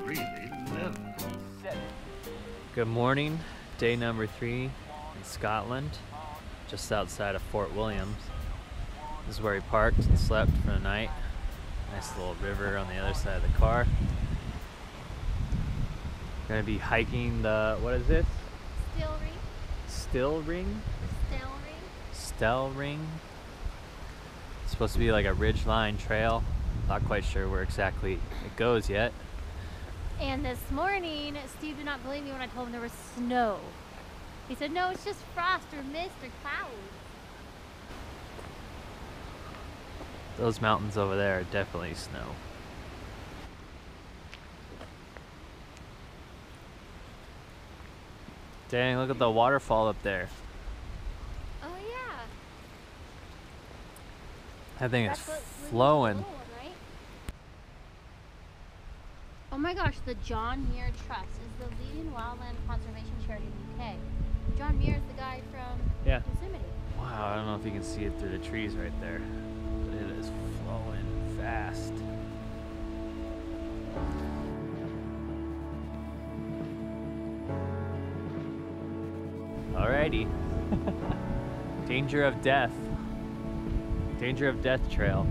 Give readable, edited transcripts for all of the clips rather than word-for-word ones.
really live. Good morning, day number 3 in Scotland, just outside of Fort Williams. This is where we parked and slept for the night. Nice little river on the other side of the car. Gonna be hiking the, what is this? Steall Ring. Still Ring? Steall Ring. Steall Ring. It's supposed to be like a ridgeline trail. Not quite sure where exactly it goes yet. And this morning, Steve did not believe me when I told him there was snow. He said, no, it's just frost or mist or clouds. Those mountains over there are definitely snow. Dang, look at the waterfall up there. Oh, yeah. That thing is That's what flowing. one, right? Oh my gosh, the John Muir Trust is the leading wildland conservation charity in the UK. John Muir is the guy from Yosemite. Wow, I don't know if you can see it through the trees right there, but it is flowing fast. Alrighty. Danger of death. Danger of death trail.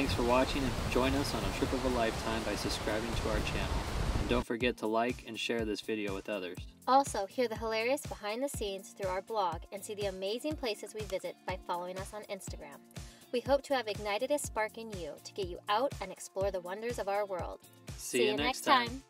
Thanks for watching, and join us on a trip of a lifetime by subscribing to our channel. And don't forget to like and share this video with others. Also, hear the hilarious behind the scenes through our blog and see the amazing places we visit by following us on Instagram. We hope to have ignited a spark in you to get you out and explore the wonders of our world. See you next time.